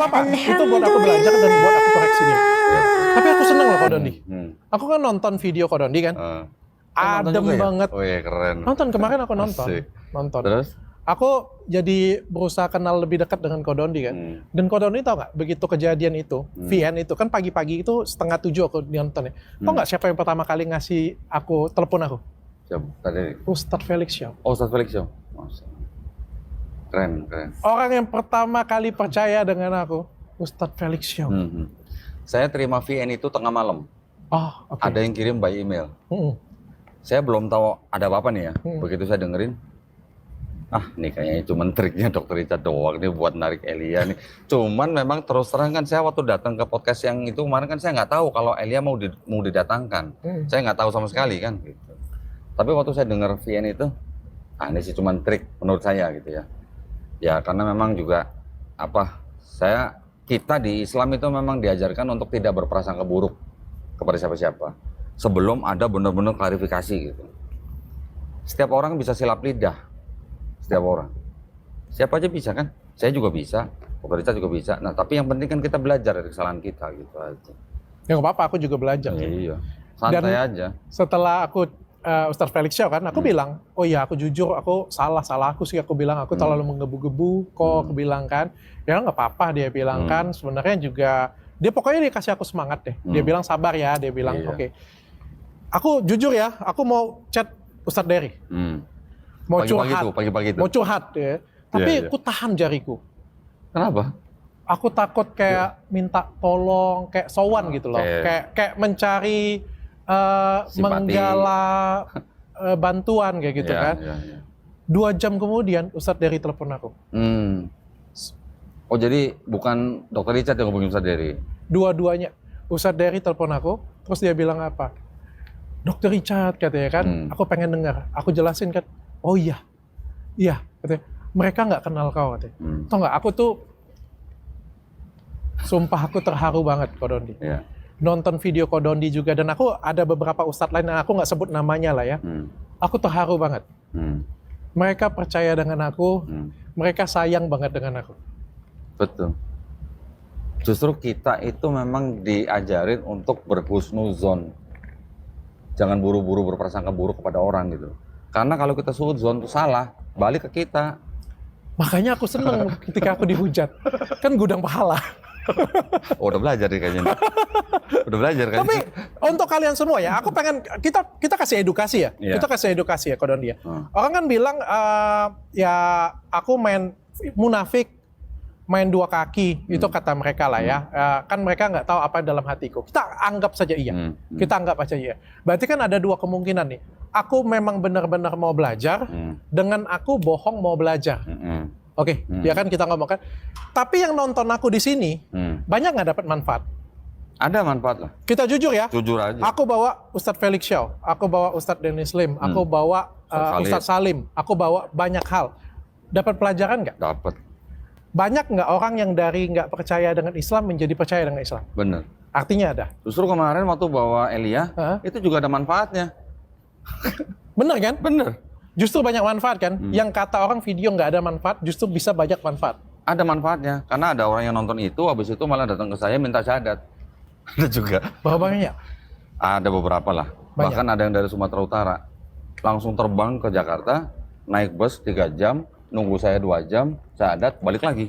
Apa? Itu buat aku belajar dan buat aku koreksi dia. Tapi aku seneng loh Kodondi. Aku kan nonton video Kodondi kan. Adem banget. Oh iya keren. Nonton kemarin aku nonton. Terus? Aku jadi berusaha kenal lebih dekat dengan Kodondi kan. Dan Kodondi tau gak, begitu kejadian itu, VN itu, kan pagi-pagi itu 6:30 aku nonton ya. Tau gak siapa yang pertama kali ngasih aku, telepon aku? Siapa? Tadi? Ustadz Felix Xiao. Oh Ustadz Felix Xiao. Keren. Orang yang pertama kali percaya dengan aku, Ustadz Felix Xiao. Saya terima VN itu tengah malam. Oh, oke. Ada yang kirim by email. Saya belum tahu ada apa nih ya. Begitu saya dengerin, ini kayaknya cuma triknya Dr. Richard doang nih buat narik Elia nih. Cuman memang terus terang kan saya waktu datang ke podcast yang itu kemarin kan saya nggak tahu kalau Elia mau didatangkan. Saya nggak tahu sama sekali kan. Gitu. Tapi waktu saya dengar VN itu, ini sih cuma trik menurut saya gitu ya. Ya karena memang juga kita di Islam itu memang diajarkan untuk tidak berprasangka buruk kepada siapa-siapa sebelum ada benar-benar klarifikasi gitu. Setiap orang bisa silap lidah, setiap orang. Siapa aja bisa kan? Saya juga bisa, Dr. Richard juga bisa. Nah tapi yang penting kan kita belajar dari kesalahan kita gitu aja. Ya nggak apa-apa, aku juga belajar. Iya, santai aja. Setelah aku Ustadz Felix Xiao kan, aku bilang, oh iya aku jujur, aku salah aku sih, aku bilang aku terlalu menggebu-gebu kok, aku bilang kan, ya nggak apa-apa dia bilang kan, sebenarnya juga dia pokoknya dia kasih aku semangat deh, dia bilang sabar ya, dia bilang oke. Aku jujur ya, aku mau chat Ustadz Dery, mau curhat, pagi-pagi mau curhat ya, tapi aku tahan jariku. Kenapa? Aku takut kayak minta tolong, kayak sowan gitu loh, kayak mencari menggala bantuan kayak gitu kan. 2 jam kemudian Ustadz Dery telepon aku. Oh jadi bukan Dr. Richard yang hubungin Ustadz Dery? Dua-duanya. Ustadz Dery telepon aku, terus dia bilang apa? Dr. Richard katanya kan, aku pengen dengar. Aku jelasin kan, oh iya katanya. Mereka nggak kenal kau katanya. Tau nggak, aku tuh sumpah aku terharu banget Kodondi. Nonton video Kodondi juga, dan aku ada beberapa ustadz lain yang aku nggak sebut namanya lah ya. Aku terharu banget. Mereka percaya dengan aku, mereka sayang banget dengan aku. Betul. Justru kita itu memang diajarin untuk berhusnuzon. Jangan buru-buru berprasangka buruk kepada orang gitu. Karena kalau kita suudzon itu salah, balik ke kita. Makanya aku seneng ketika aku dihujat. Kan gudang pahala. Oh, udah belajar nih kayaknya. Udah belajar kan? Tapi untuk kalian semua ya, aku pengen kita kasih edukasi ya. Kita kasih edukasi ya Kodondi ya. Orang kan bilang ya aku main munafik, main 2 kaki, itu kata mereka lah ya. Kan mereka nggak tahu apa dalam hatiku. Kita anggap saja iya. Kita anggap aja iya. Berarti kan ada 2 kemungkinan nih. Aku memang benar-benar mau belajar, dengan aku bohong mau belajar. Oke, ya kan kita ngomong kan. Tapi yang nonton aku di sini banyak nggak dapat manfaat? Ada manfaat lah. Kita jujur ya. Jujur aja. Aku bawa Ustadz Felix Xiao, aku bawa Ustadz Dennis Lim, aku bawa Ustadz Salim, aku bawa banyak hal. Dapat pelajaran nggak? Dapat. Banyak nggak orang yang dari nggak percaya dengan Islam menjadi percaya dengan Islam? Bener. Artinya ada. Justru kemarin waktu bawa Elia, itu juga ada manfaatnya. Bener kan? Bener. Justru banyak manfaat kan? Yang kata orang video nggak ada manfaat, justru bisa banyak manfaat. Ada manfaatnya, karena ada orang yang nonton itu, habis itu malah datang ke saya minta syahadat. Ada juga. Berapa banyak? Ada beberapa lah. Banyak. Bahkan ada yang dari Sumatera Utara. Langsung terbang ke Jakarta, naik bus 3 jam, nunggu saya 2 jam, syahadat, balik lagi.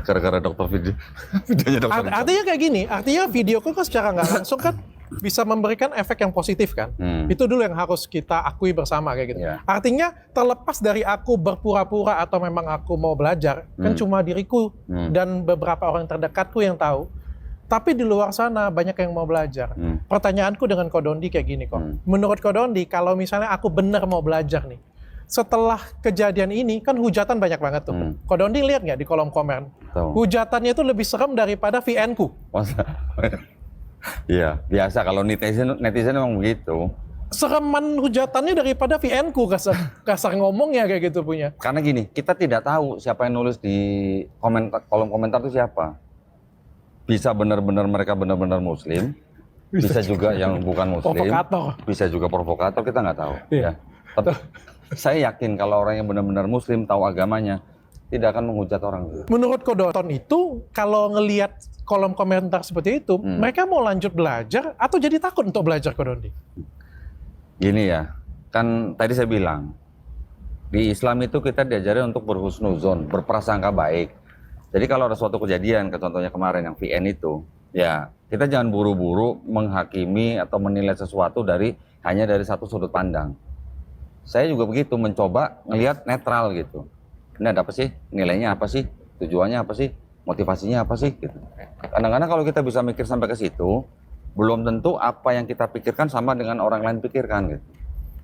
Gara-gara videonya dokter. Artinya kayak gini, artinya videoku kan secara nggak langsung kan bisa memberikan efek yang positif kan. Itu dulu yang harus kita akui bersama kayak gitu. Artinya terlepas dari aku berpura-pura atau memang aku mau belajar, kan cuma diriku dan beberapa orang terdekatku yang tahu. Tapi di luar sana banyak yang mau belajar. Pertanyaanku dengan Kodondi kayak gini kok. Menurut Kodondi, kalau misalnya aku benar mau belajar nih, setelah kejadian ini kan hujatan banyak banget tuh. Kodondi lihat nggak di kolom komen? Hujatannya itu lebih serem daripada VN-ku. Iya, biasa kalau netizen memang begitu. Sereman hujatannya daripada VN-ku kasar ngomongnya kayak gitu punya. Karena gini, kita tidak tahu siapa yang nulis di kolom komentar itu siapa. Bisa benar-benar mereka benar-benar muslim, bisa juga yang bukan muslim, provokator. Bisa juga provokator, kita nggak tahu. Ya. Tapi saya yakin kalau orang yang benar-benar muslim tahu agamanya, tidak akan menghujat orang. Menurut Kodonton itu, kalau ngelihat kolom komentar seperti itu, mereka mau lanjut belajar atau jadi takut untuk belajar, Kodondi? Gini ya, kan tadi saya bilang, di Islam itu kita diajarin untuk berhusnuzon, berprasangka baik. Jadi kalau ada suatu kejadian, contohnya kemarin yang VN itu, ya kita jangan buru-buru menghakimi atau menilai sesuatu hanya dari satu sudut pandang. Saya juga begitu, mencoba ngelihat netral gitu. Ini ada apa sih? Nilainya apa sih? Tujuannya apa sih? Motivasinya apa sih? Gitu. Kadang-kadang kalau kita bisa mikir sampai ke situ, belum tentu apa yang kita pikirkan sama dengan orang lain pikirkan gitu.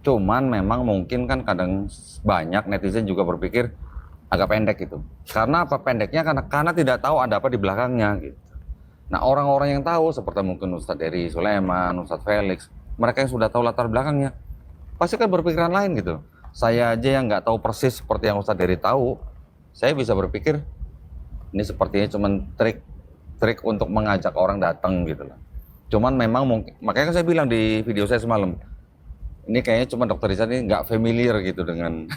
Cuman memang mungkin kan kadang banyak netizen juga berpikir agak pendek gitu. Karena apa pendeknya? Karena tidak tahu ada apa di belakangnya gitu. Nah orang-orang yang tahu seperti mungkin Ustadz Eri Sulaiman, Ustadz Felix, mereka yang sudah tahu latar belakangnya, pasti kan berpikiran lain gitu. Saya aja yang nggak tahu persis seperti yang Ustadz Eri tahu, saya bisa berpikir ini sepertinya cuma trik untuk mengajak orang datang gitu lah. Cuman memang mungkin, makanya saya bilang di video saya semalam, ini kayaknya cuma Dokter Richard ini nggak familiar gitu dengan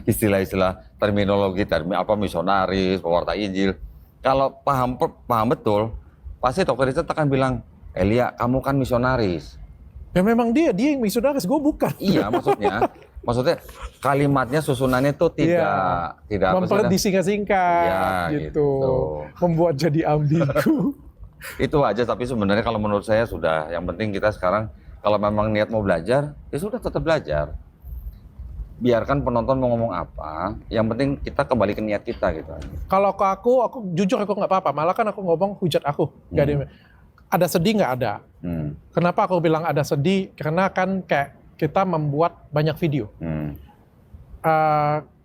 istilah-istilah terminologi, apa misionaris, pewarta Injil. Kalau paham betul, pasti Dokter Richard akan bilang, Elia, kamu kan misionaris. Ya memang dia yang misionaris, gue bukan. Iya, maksudnya kalimatnya susunannya tuh tidak disingkat-singkat ya, gitu. Membuat jadi ambigu. Itu aja, tapi sebenarnya kalau menurut saya sudah, yang penting kita sekarang kalau memang niat mau belajar, ya sudah tetap belajar. Biarkan penonton mau ngomong apa, yang penting kita kembali ke niat kita gitu. Kalau ke aku jujur aku nggak apa-apa, malah kan aku ngomong hujat aku. Ada sedih nggak ada. Kenapa aku bilang ada sedih? Karena kan kayak kita membuat banyak video.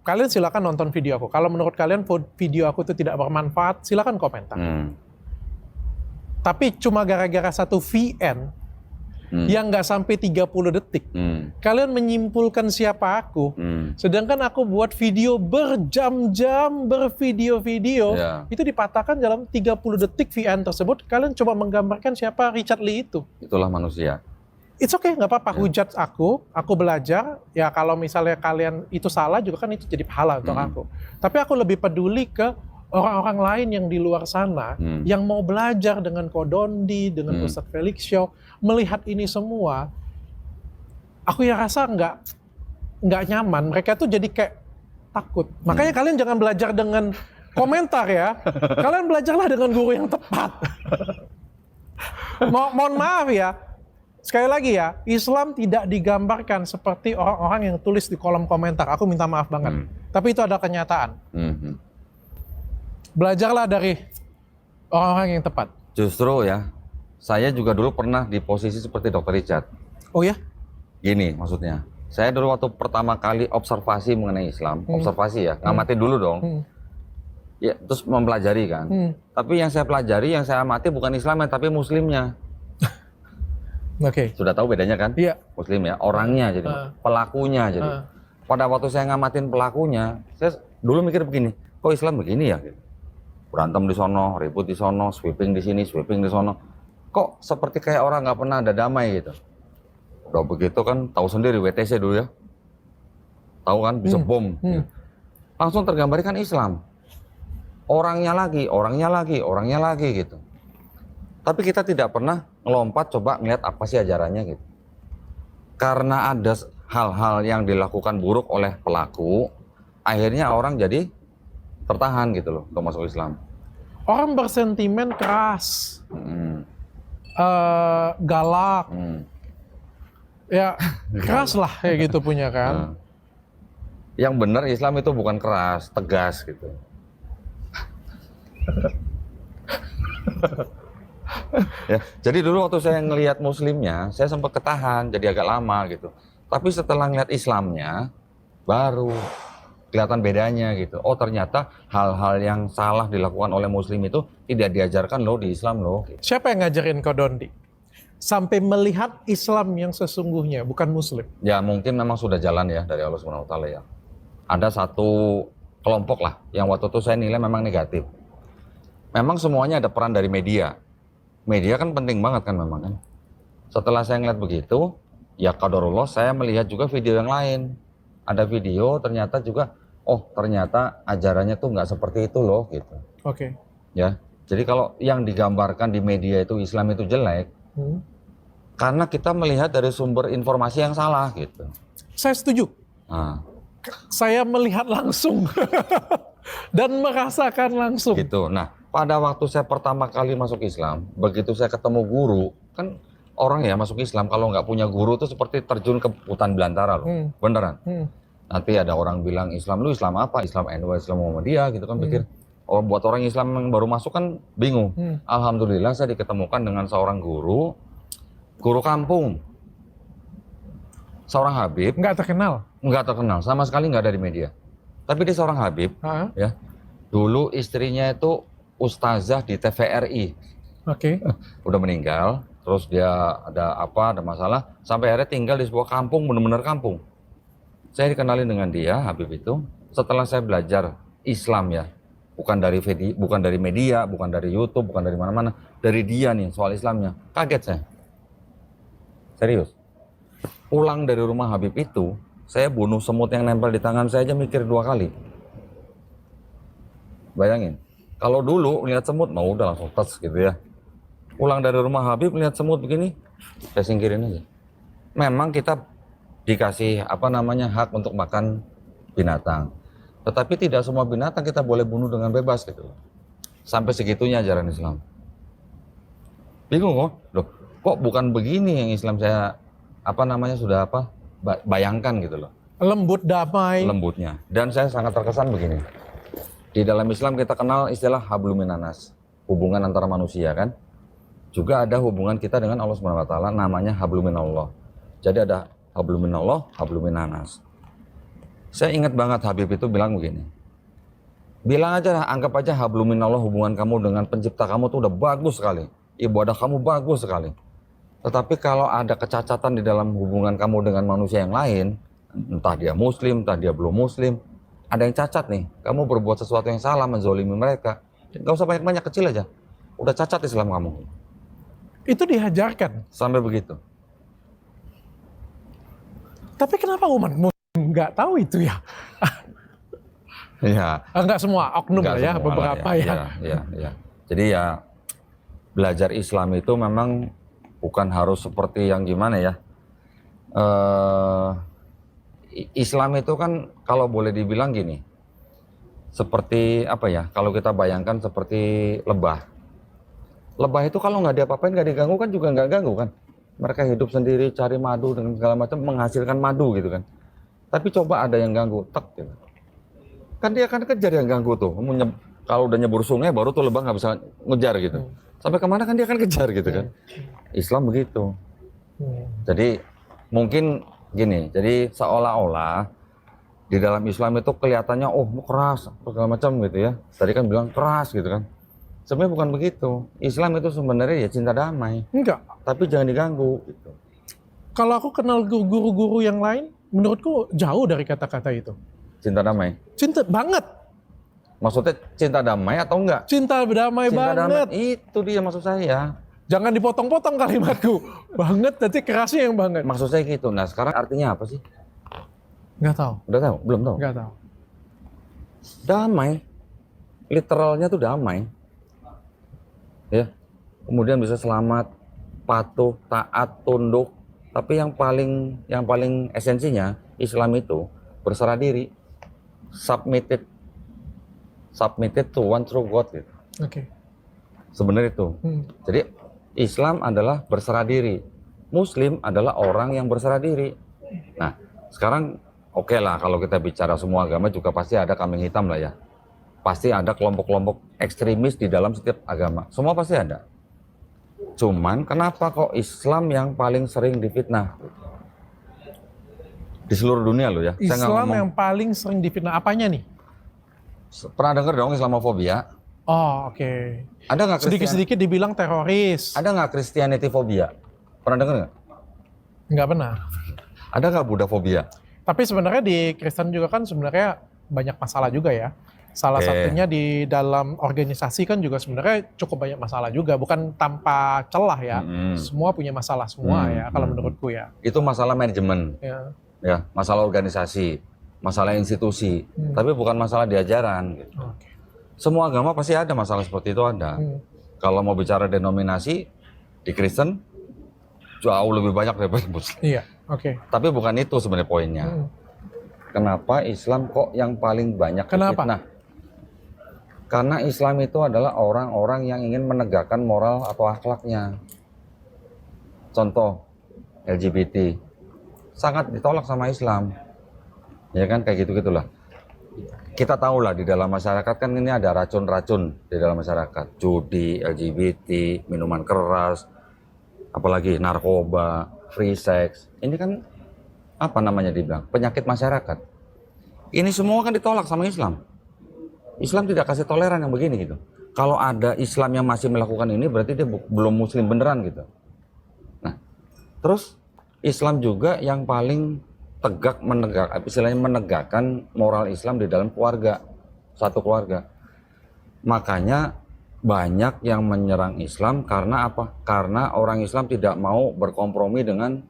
Kalian silakan nonton video aku. Kalau menurut kalian video aku itu tidak bermanfaat, silakan komentar. Tapi cuma gara-gara satu VN yang nggak sampai 30 detik, kalian menyimpulkan siapa aku. Sedangkan aku buat video berjam-jam, bervideo-video, itu dipatahkan dalam 30 detik VN tersebut. Kalian coba menggambarkan siapa Richard Lee itu. Itulah manusia. It's okay, nggak apa-apa. Hujat aku belajar. Ya kalau misalnya kalian itu salah juga kan itu jadi pahala untuk aku. Tapi aku lebih peduli ke orang-orang lain yang di luar sana yang mau belajar dengan Kodondi, dengan Ustadz Felix Show, melihat ini semua, aku ya rasa nggak nyaman. Mereka tuh jadi kayak takut. Makanya kalian jangan belajar dengan komentar ya. Kalian belajarlah dengan guru yang tepat. Mohon maaf ya. Sekali lagi ya, Islam tidak digambarkan seperti orang-orang yang tulis di kolom komentar. Aku minta maaf banget. Tapi itu adalah kenyataan. Belajarlah dari orang-orang yang tepat. Justru ya, saya juga dulu pernah di posisi seperti Dokter Richard. Oh ya? Gini maksudnya, saya dulu waktu pertama kali observasi mengenai Islam, observasi ya, ngamatin dulu dong. Ya, terus mempelajari kan. Tapi yang saya pelajari, yang saya amati bukan Islamnya, tapi Muslimnya. Oke. Sudah tahu bedanya kan? Iya. Muslim ya, orangnya jadi, pelakunya jadi. Pada waktu saya ngamatin pelakunya, saya dulu mikir begini, kok Islam begini ya? Berantem di sono, ribut di sono, sweeping di sini, sweeping di sono. Kok seperti kayak orang nggak pernah ada damai gitu. Udah begitu kan, tahu sendiri WTC dulu ya. Tahu kan, bisa bom. Langsung tergambarkan Islam. Orangnya lagi gitu. Tapi kita tidak pernah ngelompat coba ngeliat apa sih ajarannya gitu. Karena ada hal-hal yang dilakukan buruk oleh pelaku, akhirnya orang jadi tertahan gitu loh untuk masuk Islam. Orang bersentimen keras, galak, ya keras lah kayak gitu punya kan. Yang benar Islam itu bukan keras, tegas gitu. Ya, jadi dulu waktu saya ngelihat Muslimnya, saya sempat ketahan, jadi agak lama gitu. Tapi setelah ngeliat Islamnya, baru kelihatan bedanya gitu. Oh ternyata hal-hal yang salah dilakukan oleh Muslim itu tidak diajarkan loh di Islam loh. Siapa yang ngajarin Kodondi? Sampai melihat Islam yang sesungguhnya, bukan Muslim. Ya mungkin memang sudah jalan ya dari Allah SWT ya. Ada satu kelompok lah yang waktu itu saya nilai memang negatif. Memang semuanya ada peran dari media. Media kan penting banget kan memang kan. Setelah saya ngeliat begitu, ya qadarullah saya melihat juga video yang lain. Ada video ternyata juga oh ternyata ajarannya tuh nggak seperti itu loh gitu. Oke. Ya, jadi kalau yang digambarkan di media itu Islam itu jelek, karena kita melihat dari sumber informasi yang salah gitu. Saya setuju. Nah, Saya melihat langsung dan merasakan langsung. gitu. Nah, pada waktu saya pertama kali masuk Islam, begitu saya ketemu guru, kan orang ya masuk Islam kalau nggak punya guru itu seperti terjun ke hutan belantara loh, beneran. Nanti ada orang bilang Islam lu Islam apa? Islam NU, Islam Muhammadiyah gitu kan pikir. Oh, buat orang Islam yang baru masuk kan bingung. Alhamdulillah saya diketemukan dengan seorang guru kampung, seorang Habib. Nggak terkenal. Nggak terkenal, sama sekali nggak ada di media. Tapi dia seorang Habib, ya. Dulu istrinya itu ustazah di TVRI. Oke. Udah meninggal, terus dia ada masalah, sampai akhirnya tinggal di sebuah kampung, benar-benar kampung. Saya dikenalin dengan dia, Habib itu, setelah saya belajar Islam ya. Bukan dari media, bukan dari YouTube, bukan dari mana-mana. Dari dia nih, soal Islamnya. Kaget saya. Serius. Pulang dari rumah Habib itu, saya bunuh semut yang nempel di tangan saya aja mikir 2 kali. Bayangin, kalau dulu lihat semut, mau udah langsung tes gitu ya. Pulang dari rumah Habib, lihat semut begini, saya singkirin aja. Memang kita dikasih hak untuk makan binatang. Tetapi tidak semua binatang kita boleh bunuh dengan bebas gitu. Sampai segitunya ajaran Islam. Bingung kok, loh, kok bukan begini yang Islam saya bayangkan gitu loh. Lembut, damai. Lembutnya. Dan saya sangat terkesan begini. Di dalam Islam kita kenal istilah hablum minanas, hubungan antara manusia kan. Juga ada hubungan kita dengan Allah Subhanahu wa taala namanya hablum minallah. Jadi ada hablum minallah, hablum minanas. Saya ingat banget Habib itu bilang begini. Bilang aja, anggap aja hablum minallah, hubungan kamu dengan pencipta kamu tuh udah bagus sekali. Ibadah kamu bagus sekali. Tetapi kalau ada kecacatan di dalam hubungan kamu dengan manusia yang lain, entah dia muslim, entah dia belum muslim, ada yang cacat nih, kamu berbuat sesuatu yang salah, menzolimi mereka, gak usah banyak-banyak, kecil aja, udah cacat Islam kamu. Itu diajarkan. Sampai begitu. Tapi kenapa umat muslim nggak tahu itu ya? Iya. Nggak semua, oknum lah ya, beberapa ya. Ya. Jadi ya, belajar Islam itu memang bukan harus seperti yang gimana ya. Islam itu kan kalau boleh dibilang gini, seperti apa ya, kalau kita bayangkan seperti lebah. Lebah itu kalau nggak diapa-apain, nggak diganggu kan juga nggak ganggu kan. Mereka hidup sendiri, cari madu dengan segala macam, menghasilkan madu gitu kan. Tapi coba ada yang ganggu, tek gitu. Kan dia akan kejar yang ganggu tuh. Kalau udah nyebur sungai baru tuh lebah nggak bisa ngejar gitu. Sampai kemana kan dia akan kejar gitu kan. Islam begitu. Jadi mungkin gini, jadi seolah-olah di dalam Islam itu kelihatannya keras segala macam gitu ya. Tadi kan bilang keras gitu kan. Sebenarnya bukan begitu. Islam itu sebenarnya ya cinta damai. Enggak. Tapi jangan diganggu gitu. Kalau aku kenal guru-guru yang lain, menurutku jauh dari kata-kata itu. Cinta damai. Cinta banget. Maksudnya cinta damai atau enggak? Cinta damai Cinta banget. damai. Itu dia maksud saya. Jangan dipotong-potong kalimatku. Banget, nanti kerasnya yang banget. Maksud saya gitu. Nah sekarang artinya apa sih? Nggak tahu. Udah tahu? Belum tahu? Nggak tahu. Damai. Literalnya tuh damai. Ya. Kemudian bisa selamat, patuh, taat, tunduk. Tapi yang paling esensinya Islam itu berserah diri. Submitted to one true God gitu. Oke. Sebenarnya itu. Jadi Islam adalah berserah diri. Muslim adalah orang yang berserah diri. Nah, sekarang oke lah kalau kita bicara semua agama juga pasti ada kambing hitam lah ya. Pasti ada kelompok-kelompok ekstremis di dalam setiap agama. Semua pasti ada. Cuman kenapa kok Islam yang paling sering difitnah? Di seluruh dunia loh ya. Islam yang paling sering difitnah apanya nih? Pernah dengar dong Islamofobia? Oh, oke. Ada nggak sedikit-sedikit dibilang teroris? Ada nggak Christianity phobia? Pernah dengar nggak? Nggak pernah. Ada nggak Buddha phobia? Tapi sebenarnya di Kristen juga kan sebenarnya banyak masalah juga ya. Salah satunya di dalam organisasi kan juga sebenarnya cukup banyak masalah juga. Bukan tanpa celah ya. Semua punya masalah semua ya kalau menurutku ya. Itu masalah manajemen. Ya, masalah organisasi. masalah institusi, tapi bukan masalah di ajaran. Gitu. Oke. Semua agama pasti ada masalah seperti itu ada. Kalau mau bicara denominasi, di Kristen jauh lebih banyak daripada Muslim. Iya, oke. Tapi bukan itu sebenarnya poinnya. Kenapa Islam kok yang paling banyak Kenapa? difitnah? Karena Islam itu adalah orang-orang yang ingin menegakkan moral atau akhlaknya. Contoh, LGBT. Sangat ditolak sama Islam. Ya kan, kayak gitu-gitulah. Kita tahu lah di dalam masyarakat kan ini ada racun-racun di dalam masyarakat. Judi, LGBT, minuman keras, apalagi narkoba, free sex. Ini kan apa namanya dibilang? Penyakit masyarakat. Ini semua kan ditolak sama Islam. Islam tidak kasih toleran yang begini gitu. Kalau ada Islam yang masih melakukan ini berarti dia belum muslim beneran gitu. Nah, terus Islam juga yang paling istilahnya menegakkan moral Islam di dalam keluarga, satu keluarga. Makanya banyak yang menyerang Islam karena apa? Karena orang Islam tidak mau berkompromi dengan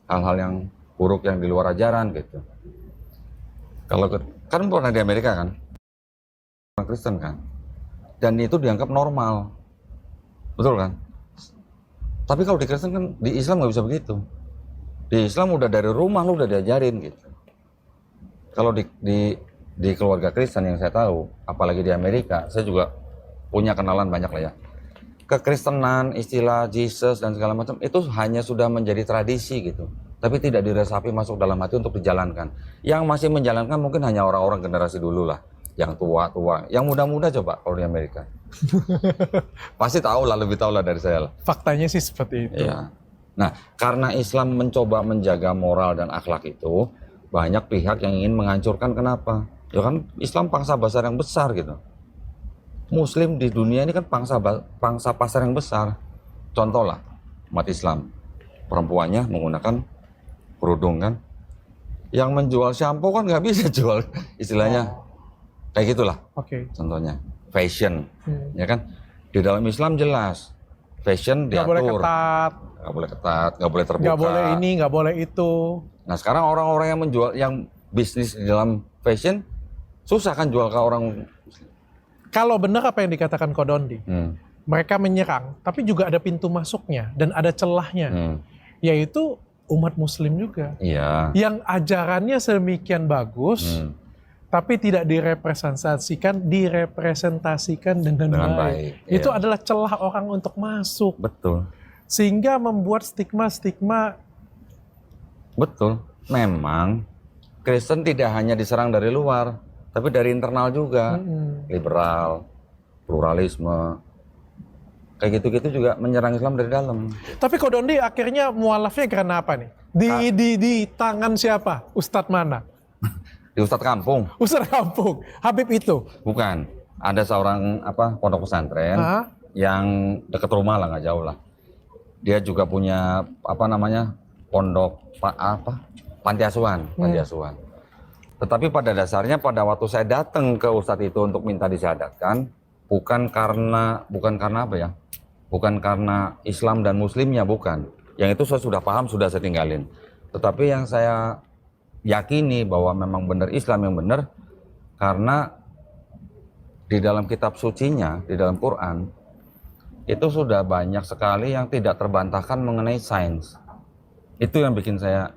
hal-hal yang buruk yang di luar ajaran gitu. Kalau kan pernah di Amerika kan, orang Kristen kan, dan itu dianggap normal, betul kan? Tapi kalau di Kristen kan, di Islam nggak bisa begitu. Di Islam udah dari rumah lu udah diajarin gitu. Kalau di keluarga Kristen yang saya tahu, apalagi di Amerika, saya juga punya kenalan banyak lah ya. Kekristenan, istilah Jesus dan segala macam itu hanya sudah menjadi tradisi gitu. Tapi tidak diresapi masuk dalam hati untuk dijalankan. Yang masih menjalankan mungkin hanya orang-orang generasi dulu lah, yang tua-tua. Yang muda-muda coba kalau di Amerika. Pasti tahu lah, lebih tahu lah dari saya lah. Faktanya sih seperti itu. Iya. Nah, karena Islam mencoba menjaga moral dan akhlak itu, banyak pihak yang ingin menghancurkan. Kenapa? Ya kan Islam pangsa pasar yang besar gitu. Muslim di dunia ini kan pangsa pasar yang besar. Contoh lah, umat Islam. Perempuannya menggunakan kerudung kan. Yang menjual shampoo kan nggak bisa jual, istilahnya. Kayak gitulah. Oke. Contohnya, fashion. Ya kan? Di dalam Islam jelas. Fashion Nggak diatur. boleh ketat. Nggak boleh ketat, nggak boleh terbuka. Nggak boleh ini, nggak boleh itu. Nah sekarang orang-orang yang menjual, yang bisnis di dalam fashion, susah kan jual ke orang. Kalau benar apa yang dikatakan Kodondi, mereka menyerang, tapi juga ada pintu masuknya dan ada celahnya, yaitu umat Muslim juga. Iya. Yang ajarannya sedemikian bagus, tapi tidak direpresentasikan dengan baik. Itu iya. adalah celah orang untuk masuk. Betul. Sehingga membuat stigma-stigma. Betul. Memang Kristen tidak hanya diserang dari luar, tapi dari internal juga. Liberal, pluralisme, kayak gitu-gitu juga menyerang Islam dari dalam. Tapi Kodondi akhirnya mualafnya karena apa nih? Di tangan siapa? Ustadz mana? Di Ustadz kampung. Ustadz kampung, Habib itu? Bukan. Ada seorang pondok pesantren yang dekat rumah lah, nggak jauh lah. Dia juga punya pondok panti asuhan. Tetapi pada dasarnya pada waktu saya datang ke Ustadz itu untuk minta disyahadatkan, bukan karena Islam dan Muslimnya, bukan. Yang itu saya sudah paham, sudah saya tinggalin. Tetapi yang saya yakini bahwa memang benar Islam yang benar, karena di dalam kitab sucinya, di dalam Quran, itu sudah banyak sekali yang tidak terbantahkan mengenai sains. Itu yang bikin saya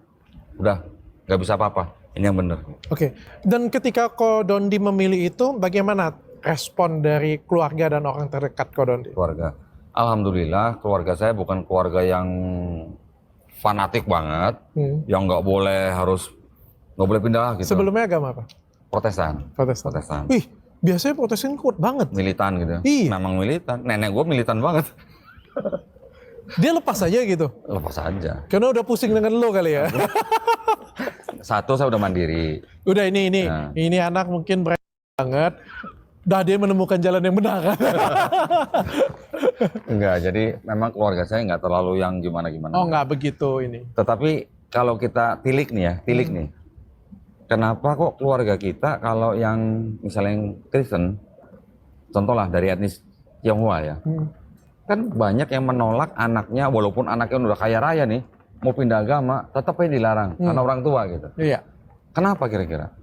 udah nggak bisa apa-apa, ini yang benar. Oke. Dan ketika Kodondi memilih itu, bagaimana respon dari keluarga dan orang terdekat Kodondi? Keluarga, alhamdulillah keluarga saya bukan keluarga yang fanatik banget, yang nggak boleh pindah gitu. Sebelumnya agama apa? Protestan. Wih, biasanya Protestan kuat banget. Militan gitu. Iya. Memang militan. Nenek gue militan banget. Dia lepas aja gitu. Lepas aja. Karena udah pusing dengan lo kali ya. Satu, saya udah mandiri. Udah ini anak mungkin berat banget. Udah dia menemukan jalan yang benar. Enggak, jadi memang keluarga saya nggak terlalu yang gimana-gimana. Oh, nggak begitu ini. Tetapi kalau kita tilik nih. Kenapa kok keluarga kita kalau yang misalnya yang Kristen, contohlah dari etnis Tionghoa ya, kan banyak yang menolak anaknya, walaupun anaknya udah kaya raya nih, mau pindah agama, tetap aja dilarang karena orang tua gitu. Iya. Kenapa kira-kira?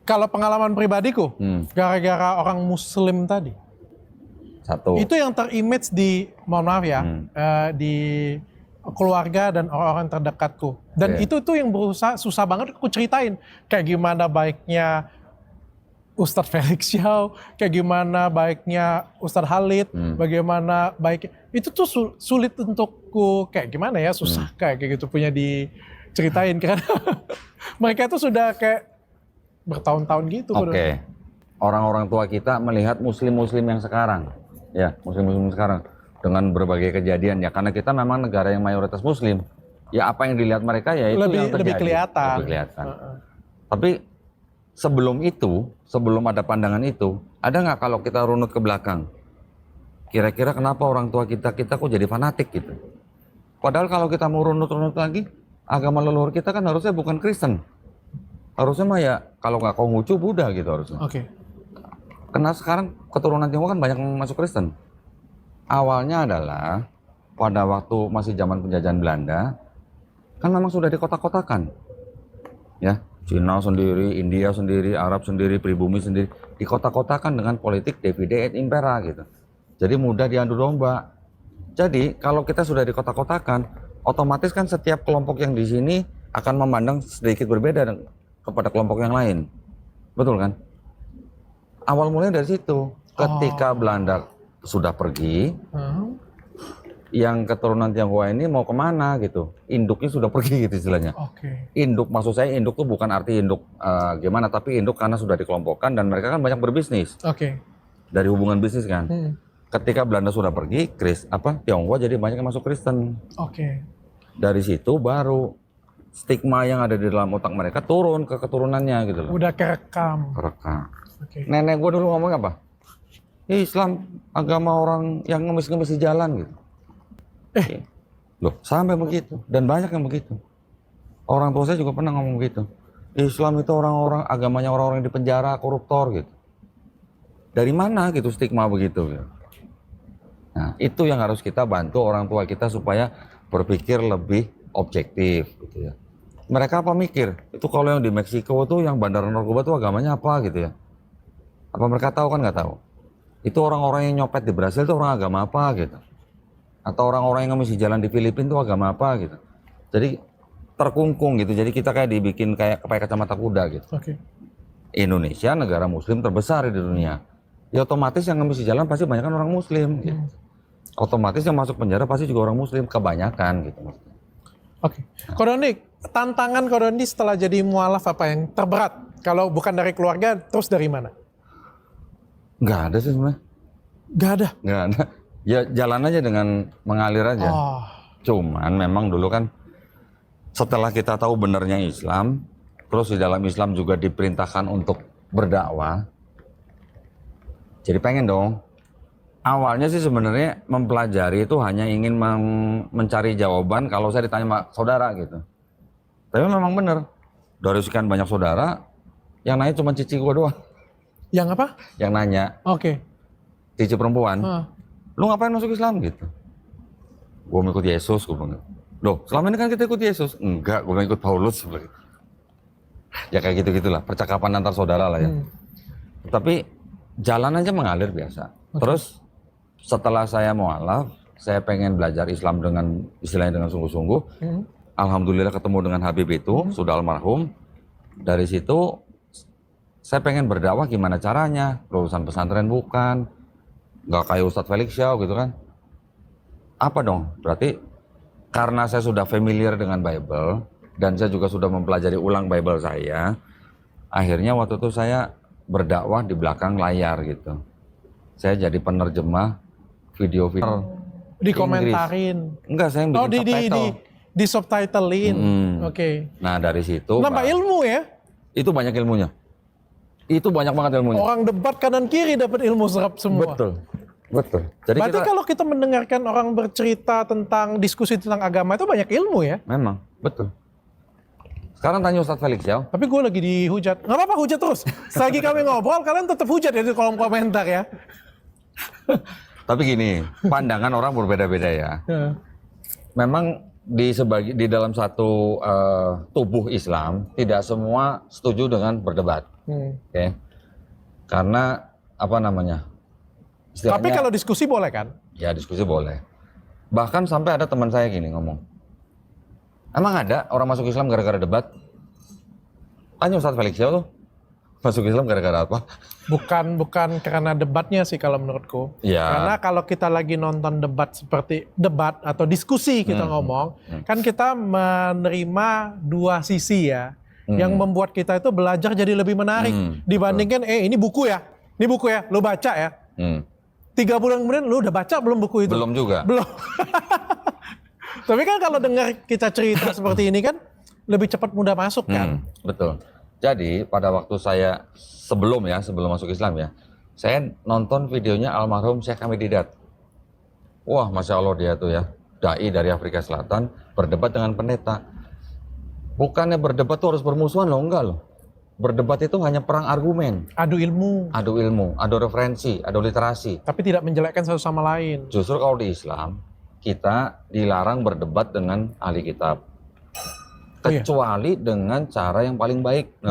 Kalau pengalaman pribadiku, gara-gara orang Muslim tadi. Satu. Itu yang terimage di, mohon maaf ya, di keluarga dan orang-orang terdekatku. Dan itu tuh yang berusaha, susah banget aku ceritain. Kayak gimana baiknya Ustadz Felix Xiao, kayak gimana baiknya Ustadz Khalid, bagaimana baiknya. Itu tuh sulit untukku, kayak gimana ya, susah kayak gitu punya diceritain. Karena mereka tuh sudah kayak bertahun-tahun gitu. Oke. Orang-orang tua kita melihat muslim-muslim yang sekarang. Ya, muslim-muslim sekarang. Dengan berbagai kejadian ya, karena kita memang negara yang mayoritas muslim. Ya apa yang dilihat mereka ya itu yang terjadi. Lebih kelihatan. Lebih kelihatan. Tapi sebelum itu, sebelum ada pandangan itu, ada nggak kalau kita runut ke belakang? Kira-kira kenapa orang tua kita kok jadi fanatik gitu? Padahal kalau kita mau runut-runut lagi, agama leluhur kita kan harusnya bukan Kristen. Harusnya mah ya kalau nggak Konghucu, Buddha gitu harusnya. Oke. Karena sekarang keturunan Tionghoa kan banyak yang masuk Kristen. Awalnya adalah pada waktu masih zaman penjajahan Belanda, kan memang sudah dikotak-kotakan. Ya, Cina sendiri, India sendiri, Arab sendiri, pribumi sendiri, dikotak-kotakan dengan politik divide et impera gitu. Jadi mudah diadu domba. Jadi kalau kita sudah dikotak-kotakan, otomatis kan setiap kelompok yang di sini akan memandang sedikit berbeda kepada kelompok yang lain. Betul kan? Awal mulanya dari situ. Ketika Belanda sudah pergi, yang keturunan Tionghoa ini mau kemana gitu, induknya sudah pergi gitu istilahnya. Induk, maksud saya induk tuh bukan arti induk gimana, tapi induk karena sudah dikelompokkan dan mereka kan banyak berbisnis. Dari hubungan bisnis kan. Ketika Belanda sudah pergi, Tionghoa jadi banyak yang masuk Kristen. Dari situ baru stigma yang ada di dalam otak mereka turun ke keturunannya gitu loh. Udah kerekam. Nenek gue dulu ngomong apa? Islam agama orang yang ngemis-ngemis di jalan gitu. Loh, sampai begitu. Dan banyak yang begitu. Orang tua saya juga pernah ngomong begitu. Islam itu orang-orang, agamanya orang-orang yang di penjara, koruptor gitu. Dari mana gitu stigma begitu gitu. Nah, itu yang harus kita bantu orang tua kita supaya berpikir lebih objektif gitu ya. Mereka apa mikir? Itu kalau yang di Meksiko tuh yang bandar narkoba tuh agamanya apa gitu ya. Apa mereka tahu? Kan nggak tahu. Itu orang-orang yang nyopet di Brasil itu orang agama apa gitu. Atau orang-orang yang ngemis di jalan di Filipina itu agama apa gitu. Jadi terkungkung gitu. Jadi kita kayak dibikin kayak kacamata kuda gitu. Indonesia negara muslim terbesar di dunia. Ya otomatis yang ngemis di jalan pasti banyak kan orang muslim gitu. Otomatis yang masuk penjara pasti juga orang muslim kebanyakan gitu. Kodonik, tantangan Kodoni setelah jadi mualaf apa yang terberat? Kalau bukan dari keluarga, terus dari mana? Nggak ada sih sebenarnya. Nggak ada? Nggak ada. Ya jalan aja dengan mengalir aja. Cuman memang dulu kan setelah kita tahu benernya Islam, terus di dalam Islam juga diperintahkan untuk berdakwah. Jadi pengen dong. Awalnya sih sebenarnya mempelajari itu hanya ingin mencari jawaban kalau saya ditanya sama saudara gitu. Tapi memang bener. Dari sekian banyak saudara, yang nanya cuma cici gua doang. Yang apa? Yang nanya. Cici perempuan. Lu ngapain masuk Islam gitu? Gua mau ikut Yesus, gua bilang. Loh, selama ini kan kita ikut Yesus. Enggak, gua mau ikut Paulus. Ya kayak gitu-gitulah, percakapan antar saudara lah ya. Tapi jalan aja mengalir biasa. Terus setelah saya mualaf, saya pengen belajar Islam dengan istilahnya dengan sungguh-sungguh. Alhamdulillah ketemu dengan Habib itu, sudah almarhum. Dari situ saya pengen berdakwah gimana caranya, lulusan pesantren bukan, nggak kayak Ustadz Felix Xiao gitu kan. Apa dong? Berarti karena saya sudah familiar dengan Bible dan saya juga sudah mempelajari ulang Bible saya, akhirnya waktu itu saya berdakwah di belakang layar gitu. Saya jadi penerjemah video-video. Dikomentarin? Enggak, saya yang bikin subtitle. Di subtitlein. Nah dari situ. Nambah ilmu ya? Itu banyak ilmunya. Itu banyak banget ilmunya. Orang debat kanan kiri dapat ilmu serap semua. Betul. Jadi berarti kalau kita mendengarkan orang bercerita tentang diskusi tentang agama itu banyak ilmu ya? Memang, betul. Sekarang tanya Ustadz Felix ya. Tapi gue lagi dihujat. Nggak apa-apa hujat terus. Selagi kami ngobrol, kalian tetap hujat ya di kolom komentar ya. Tapi gini, pandangan orang berbeda-beda ya. Memang di dalam satu tubuh Islam tidak semua setuju dengan berdebat. Oke. Karena apa namanya? Tapi kalau diskusi boleh kan? Ya diskusi boleh. Bahkan sampai ada teman saya gini ngomong, emang ada orang masuk Islam gara-gara debat? Tanya Ustadz Felix tuh masuk Islam gara-gara apa? Bukan karena debatnya sih kalau menurutku. Ya. Karena kalau kita lagi nonton debat seperti debat atau diskusi kita ngomong, kan kita menerima dua sisi ya, yang membuat kita itu belajar jadi lebih menarik dibandingkan ini buku ya, lu baca ya. 3 bulan kemudian lu udah baca belum buku itu? Belum juga. Belum. Tapi kan kalau dengar kita cerita seperti ini kan lebih cepat mudah masuk kan. Betul. Jadi pada waktu saya sebelum masuk Islam ya, saya nonton videonya almarhum Syekh Hamid Didat. Wah, Masya Allah dia tuh ya, dai dari Afrika Selatan berdebat dengan pendeta. Bukannya berdebat tuh harus bermusuhan loh, enggak loh. Berdebat itu hanya perang argumen. Adu ilmu, adu referensi, adu literasi. tapi tidak menjelekkan satu sama lain. Justru kalau di Islam, kita dilarang berdebat dengan ahli kitab. Kecuali dengan cara yang paling baik.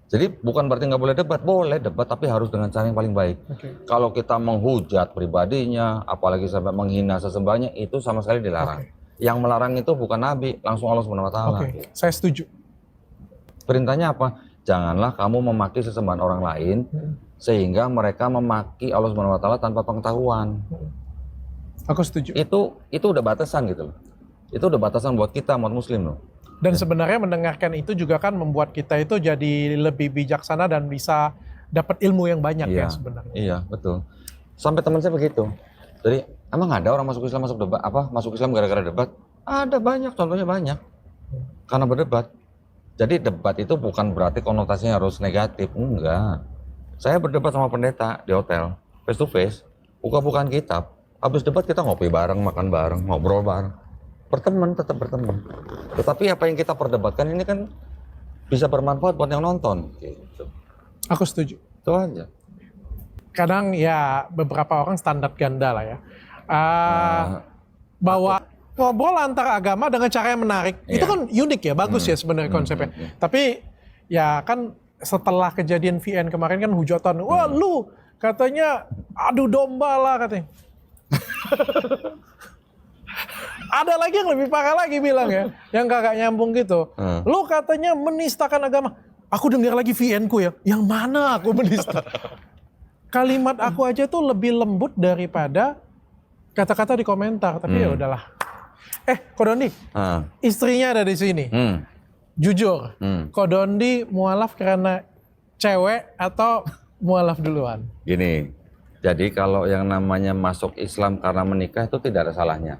Jadi bukan berarti nggak boleh debat, tapi harus dengan cara yang paling baik. Kalau kita menghujat pribadinya, apalagi sampai menghina sesembahnya, itu sama sekali dilarang. Yang melarang itu bukan Nabi, langsung Allah SWT. Saya setuju. Perintahnya apa? Janganlah kamu memaki sesembahan orang lain, sehingga mereka memaki Allah SWT tanpa pengetahuan. Aku setuju. Itu udah batasan gitu loh. Itu udah batasan buat kita, umat muslim loh. Dan sebenarnya mendengarkan itu juga kan membuat kita itu jadi lebih bijaksana dan bisa dapat ilmu yang banyak ya sebenarnya. Iya, betul. Sampai teman saya begitu. Jadi, emang ada orang masuk Islam masuk Islam gara-gara debat? Ada banyak, contohnya banyak. Karena berdebat. Jadi debat itu bukan berarti konotasinya harus negatif, enggak. Saya berdebat sama pendeta di hotel, face to face, buka-bukaan kitab. Habis debat kita ngopi bareng, makan bareng, ngobrol bareng. Tetap berteman. Tetapi apa yang kita perdebatkan ini kan bisa bermanfaat buat yang nonton. Gitu. Aku setuju. Itu aja. Kadang ya beberapa orang standar ganda lah ya. Bahwa ngobrol antar agama dengan cara yang menarik. Itu kan unik ya, bagus ya sebenarnya konsepnya. Tapi ya kan setelah kejadian VN kemarin kan hujatan. Wah lu katanya adu domba lah katanya. Ada lagi yang lebih parah lagi bilang ya, yang kagak nyambung gitu. Lu katanya menistakan agama. Aku dengar lagi VN-ku ya, yang mana aku menista? Kalimat aku aja tuh lebih lembut daripada kata-kata di komentar. Tapi ya udahlah. Kodondi, istrinya ada di sini. Jujur, Kodondi mualaf karena cewek atau mualaf duluan? Gini. Jadi kalau yang namanya masuk Islam karena menikah itu tidak ada salahnya.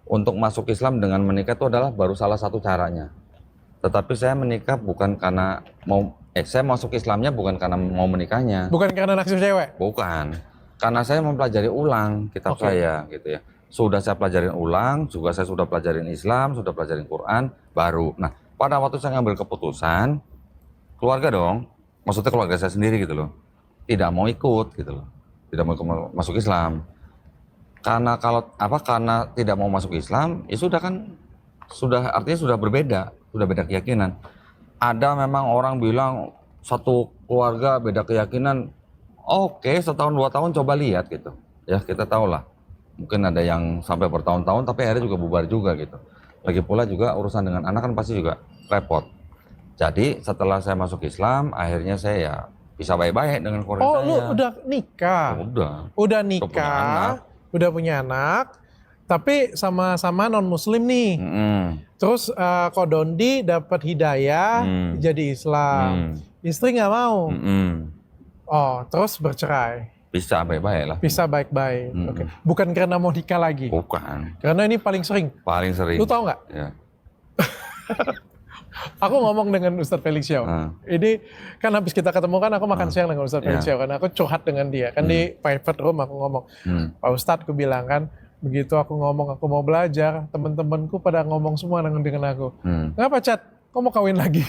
Untuk masuk Islam dengan menikah itu adalah baru salah satu caranya. Tetapi saya menikah bukan karena saya masuk Islamnya bukan karena mau menikahnya. Bukan karena naksir cewek? Bukan. Karena saya mempelajari ulang kitab saya gitu ya. Sudah saya pelajarin ulang, juga saya sudah pelajarin Islam, sudah pelajarin Quran, baru. Nah, pada waktu saya ngambil keputusan, keluarga dong, maksudnya keluarga saya sendiri gitu loh, tidak mau ikut gitu loh. Tidak mau masuk Islam. Karena karena tidak mau masuk Islam, ya artinya sudah berbeda, sudah beda keyakinan. Ada memang orang bilang satu keluarga beda keyakinan, setahun 2 tahun coba lihat gitu. Ya kita tahu lah. Mungkin ada yang sampai bertahun-tahun tapi akhirnya juga bubar juga gitu. Lagi pula juga urusan dengan anak kan pasti juga repot. Jadi setelah saya masuk Islam, akhirnya saya ya bisa baik-baik dengan keluarga saya. Lu udah nikah? Udah nikah, udah punya anak, tapi sama-sama non-muslim nih. Terus Kodondi dapat hidayah jadi Islam. Istri nggak mau. Terus bercerai. Bisa baik-baik lah. Bisa baik-baik. Bukan karena mau nikah lagi? Bukan. Karena ini paling sering? Paling sering. Lu tahu nggak? Ya. Aku ngomong dengan Ustadz Felix Xiao. Ini kan habis kita ketemu kan aku makan siang dengan Ustadz Felix Xiao kan. Aku curhat dengan dia kan di private room aku ngomong. Pak Ustadz aku bilang kan, begitu aku ngomong aku mau belajar, teman-temanku pada ngomong semua dengan aku. Ngapa Chat? Kau mau kawin lagi?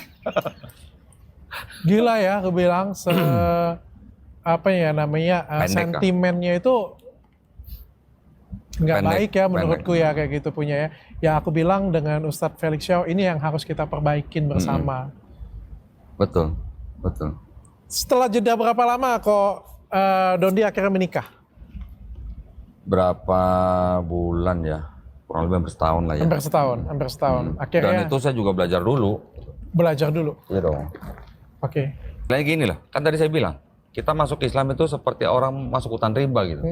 Gila ya aku bilang sentimennya itu nggak baik ya menurutku ya kayak gitu punya ya. Ya aku bilang dengan Ustadz Felix Xiao ini yang harus kita perbaikin bersama. Betul. Betul. Setelah jeda berapa lama kok Dondi akhirnya menikah? Berapa bulan ya? Kurang lebih hampir setahun lah ya. Hampir setahun. Akhirnya Dan itu saya juga belajar dulu. belajar dulu. Iya dong. Oke. Kayak gini lah, kan tadi saya bilang, kita masuk Islam itu seperti orang masuk hutan rimba gitu.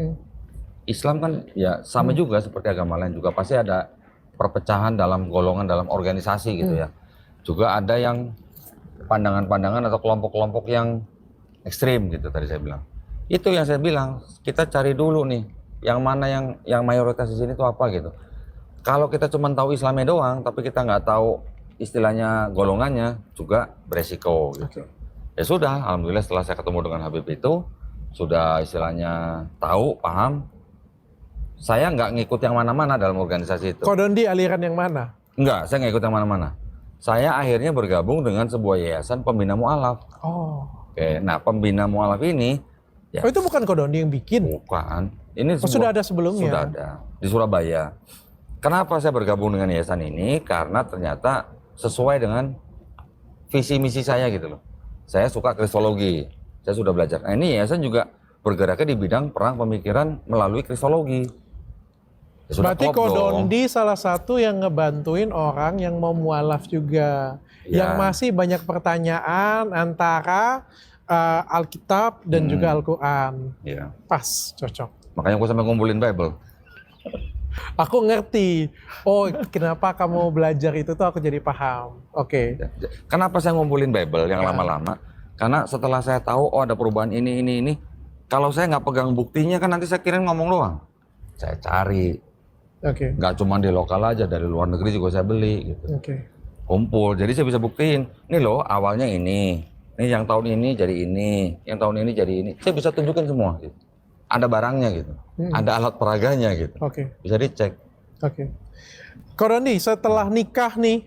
Islam kan ya sama juga seperti agama lain juga pasti ada perpecahan dalam golongan, dalam organisasi gitu ya. Juga ada yang pandangan-pandangan atau kelompok-kelompok yang ekstrim gitu tadi saya bilang. Itu yang saya bilang, kita cari dulu nih, yang mana yang mayoritas di sini itu apa gitu. Kalau kita cuma tahu Islamnya doang, tapi kita nggak tahu istilahnya golongannya juga beresiko gitu. Ya sudah, alhamdulillah setelah saya ketemu dengan Habib itu sudah istilahnya tahu, paham. Saya nggak ngikut yang mana-mana dalam organisasi itu. Kok Dondi aliran yang mana? Enggak, saya nggak ikut yang mana-mana. Saya akhirnya bergabung dengan sebuah yayasan pembina mualaf. Oh. Oke, nah pembina mualaf ini ya, Oh itu bukan kok Dondi yang bikin? bukan. Ini Sudah ada sebelumnya? Sudah ada di Surabaya. Kenapa saya bergabung dengan yayasan ini? Karena ternyata sesuai dengan visi misi saya gitu loh. Saya suka kristologi. Saya sudah belajar. Nah, ini yayasan juga bergeraknya di bidang perang pemikiran melalui kristologi. Ya, sudah Berarti klop kok dong. Dondi salah satu yang ngebantuin orang yang mau mualaf juga. Ya. Yang masih banyak pertanyaan antara Alkitab dan juga Al-Quran. Ya. Pas, cocok. Makanya aku sampai ngumpulin Bible. Aku ngerti. Oh, kenapa kamu belajar itu tuh aku jadi paham. Oke. Kenapa saya ngumpulin Bible yang lama-lama? Karena setelah saya tahu, oh ada perubahan ini. Kalau saya nggak pegang buktinya kan nanti saya kirain ngomong doang. Saya cari. Oke. Nggak cuma di lokal aja, dari luar negeri juga saya beli gitu. Oke. Kumpul, jadi saya bisa buktiin. Ini loh awalnya ini yang tahun ini jadi ini, yang tahun ini jadi ini. Saya bisa tunjukin semua gitu. Ada barangnya gitu, ada alat peraganya gitu. Oke. Bisa dicek. Oke. Kok Dondi setelah nikah nih,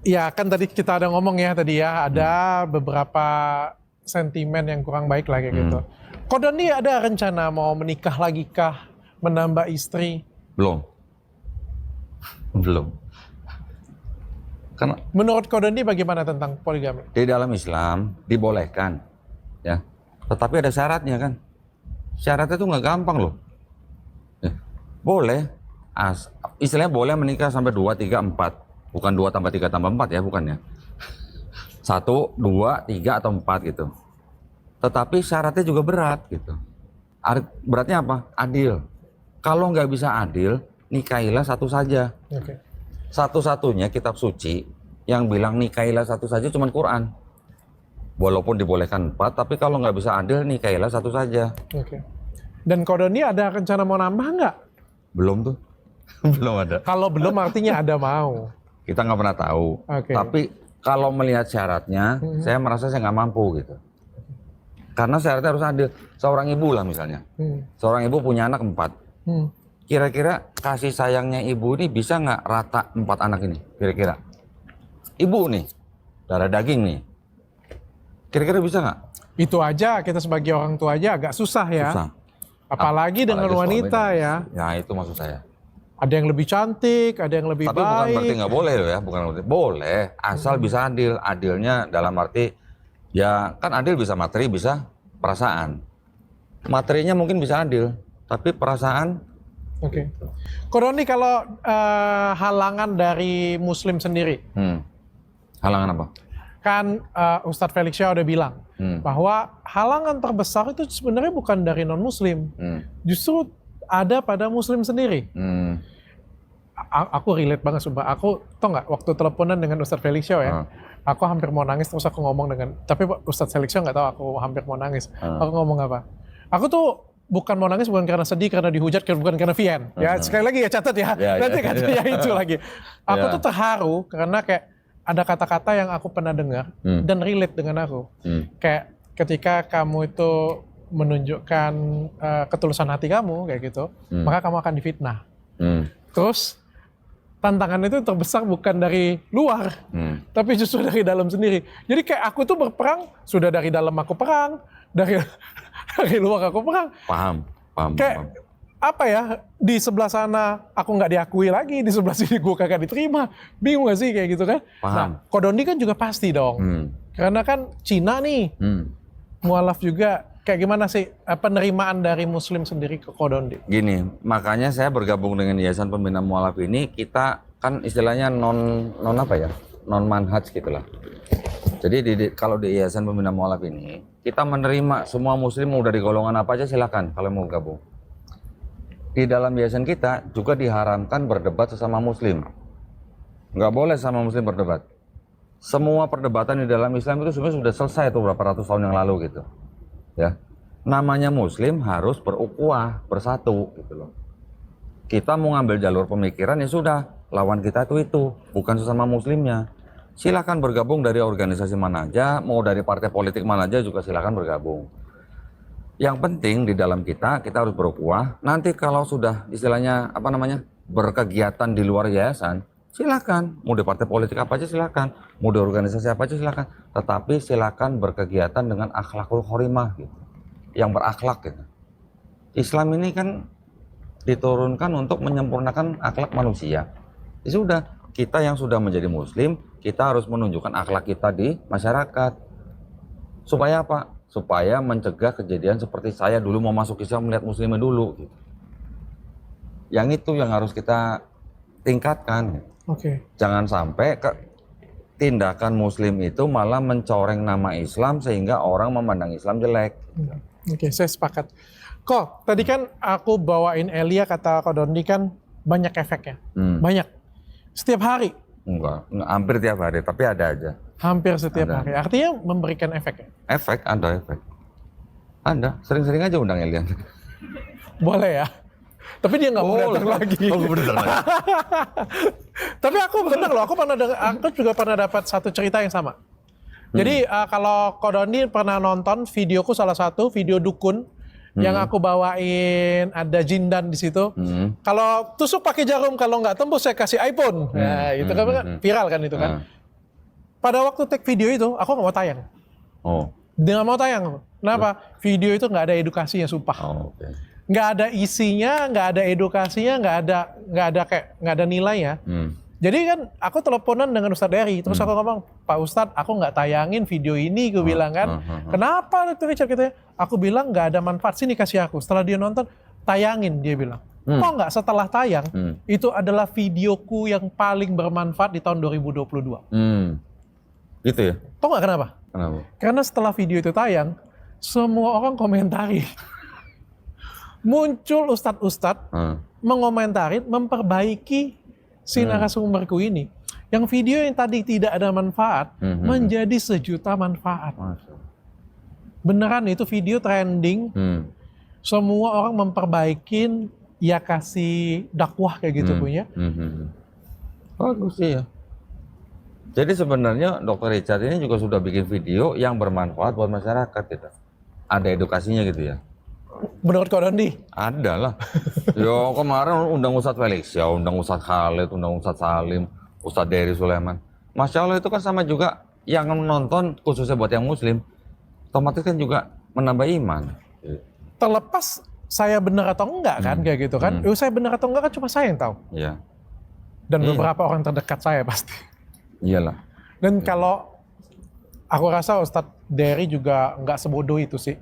ya kan tadi kita ada ngomong ya tadi ya, ada beberapa sentimen yang kurang baik lah kayak gitu. Kok Dondi ada rencana mau menikah lagi kah? Menambah istri? Belum. Belum. Karena Menurut Kok Dondi bagaimana tentang poligami? di dalam Islam dibolehkan, ya. Tetapi ada syaratnya kan. Syaratnya itu nggak gampang loh. Boleh, istilahnya boleh menikah sampai 2, 3, 4. Bukan 2 tambah 3 tambah 4 ya, bukan ya. 1, 2, 3 atau 4 gitu. Tetapi syaratnya juga berat gitu. Beratnya apa? Adil. Kalau nggak bisa adil, nikahilah satu saja. Oke. Satu-satunya kitab suci yang bilang nikahilah satu saja cuma Quran. Walaupun dibolehkan 4, tapi kalau nggak bisa adil, nikahilah satu saja. Oke. Dan Kok Dondi ada rencana mau nambah nggak? Belum tuh. Belum ada. Kalau belum artinya ada mau. Kita nggak pernah tahu. Oke. Tapi kalau melihat syaratnya, saya merasa saya nggak mampu gitu. Karena syaratnya harus adil. Seorang ibu lah misalnya. Seorang ibu punya anak 4. Kira-kira kasih sayangnya ibu ini bisa nggak rata 4 anak ini? Kira-kira. Ibu nih, darah daging nih. Kira-kira bisa nggak? Itu aja kita sebagai orang tua aja agak susah ya. Susah. Apalagi dengan Apalagi wanita suami ya. Ya itu maksud saya. Ada yang lebih cantik, ada yang lebih Tapi bukan berarti baik. nggak boleh loh ya, bukan berarti boleh, asal bisa adil. Adilnya dalam arti ya kan adil bisa materi, bisa perasaan. Materinya mungkin bisa adil, tapi perasaan. Oke. Kok Dondi kalau halangan dari Muslim sendiri, Halangan apa? kan Ustadz Felix Shah udah bilang bahwa halangan terbesar itu sebenarnya bukan dari non Muslim, justru ada pada Muslim sendiri. Aku relate banget sumpah. Aku tau nggak waktu teleponan dengan Ustadz Felix Shah ya, aku hampir mau nangis terus aku ngomong dengan, tapi Ustadz Felix Shah nggak tahu aku hampir mau nangis. Aku ngomong apa? Aku tuh bukan mau nangis bukan karena sedih, karena dihujat, bukan karena Vian. Ya sekali lagi ya catat ya, nanti katanya itu lagi. Aku tuh terharu karena kayak ada kata-kata yang aku pernah dengar dan relate dengan aku. Kayak ketika kamu itu menunjukkan ketulusan hati kamu kayak gitu, maka kamu akan difitnah. Terus tantangan itu terbesar bukan dari luar, tapi justru dari dalam sendiri. Jadi kayak aku tuh berperang, sudah dari dalam aku perang, dari luar aku perang. Paham. Kayak apa ya, di sebelah sana aku nggak diakui lagi, di sebelah sini gue kagak diterima. Bingung gak sih kayak gitu kan? Paham. Nah, Kodondi kan juga pasti dong. Karena kan Cina nih, mualaf juga. Kayak gimana sih penerimaan dari Muslim sendiri ke Kodondi? Gini, makanya saya bergabung dengan Yayasan Pembina Mualaf ini, kita kan istilahnya non manhaj gitulah. Jadi kalau di Yayasan Pembina Mualaf ini, kita menerima semua Muslim mau dari golongan apa aja silakan kalau mau gabung. Di dalam yayasan kita juga diharamkan berdebat sesama Muslim. Nggak boleh sama Muslim berdebat. Semua perdebatan di dalam Islam itu sebenarnya sudah selesai tuh berapa ratus tahun yang lalu gitu. Ya, namanya Muslim harus berukhuwah, bersatu gitu loh. Kita mau ngambil jalur pemikiran ya sudah, lawan kita itu bukan sesama Muslimnya. Silakan bergabung dari organisasi mana aja, mau dari partai politik mana aja juga silakan bergabung. Yang penting di dalam kita harus berukhuwah. Nanti kalau sudah istilahnya berkegiatan di luar yayasan, silakan. Mau di partai politik apa aja silakan, mau di organisasi apa aja silakan. Tetapi silakan berkegiatan dengan akhlakul khorimah gitu, yang berakhlak gitu. Islam ini kan diturunkan untuk menyempurnakan akhlak manusia. Ya sudah, kita yang sudah menjadi Muslim, kita harus menunjukkan akhlak kita di masyarakat. Supaya apa? Supaya mencegah kejadian seperti saya dulu mau masuk Islam melihat Muslimnya dulu. Gitu. Yang itu yang harus kita tingkatkan. Oke. Jangan sampai tindakan Muslim itu malah mencoreng nama Islam sehingga orang memandang Islam jelek. Oke, saya sepakat. Kok tadi kan aku bawain Elia, kata Kodondi kan banyak efeknya. Banyak. Setiap hari. Enggak, hampir tiap hari, tapi ada aja. Hampir setiap hari. Artinya memberikan efek ya? Efek, ada efek. Ada, sering-sering aja undang Elian. Boleh ya? Tapi dia nggak mau datang lagi. Tapi aku bener loh, aku juga pernah dapat satu cerita yang sama. Jadi kalau Kodondi pernah nonton videoku, salah satu video dukun yang aku bawain, ada jindan di situ. Kalau tusuk pakai jarum, kalau nggak tembus saya kasih iPhone. Nah, itu kan viral kan itu kan. Pada waktu take video itu, aku nggak mau tayang. Dia nggak mau tayang. Kenapa? Video itu nggak ada edukasinya, sumpah. Nggak ada isinya, nggak ada edukasinya, nggak ada nilainya. Jadi kan aku teleponan dengan Ustadz Dery, terus aku ngomong, Pak Ustadz, aku nggak tayangin video ini, gue bilang kan. Kenapa Dr. Richard gitu ya? Aku bilang nggak ada manfaat, sini kasih aku. Setelah dia nonton, tayangin, dia bilang. Kok nggak setelah tayang, itu adalah videoku yang paling bermanfaat di tahun 2022. Gitu ya? Tahu nggak kenapa? Kenapa? Karena setelah video itu tayang, semua orang komentari. Muncul ustadz-ustadz mengomentarin, memperbaiki si narasumberku ini. Yang video yang tadi tidak ada manfaat, menjadi sejuta manfaat. Beneran itu video trending, semua orang memperbaikin, ya kasih dakwah kayak gitu punya. Bagus sih ya. Jadi sebenarnya Dr. Richard ini juga sudah bikin video yang bermanfaat buat masyarakat gitu. Ada edukasinya gitu ya. Menurut Kodondi? Ada lah. Yo kemarin undang Ustadz Felix, ya undang Ustadz Khalid, undang Ustadz Salim, Ustadz Dery Sulaiman. Masya Allah itu kan sama juga yang menonton khususnya buat yang Muslim, otomatis kan juga menambah iman. Terlepas saya benar atau enggak kan kayak gitu kan. Saya benar atau enggak kan cuma saya yang tahu. Iya. Dan beberapa orang terdekat saya pasti. Iyalah. Dan kalau aku rasa Ustadz Dery juga nggak sebodoh itu sih.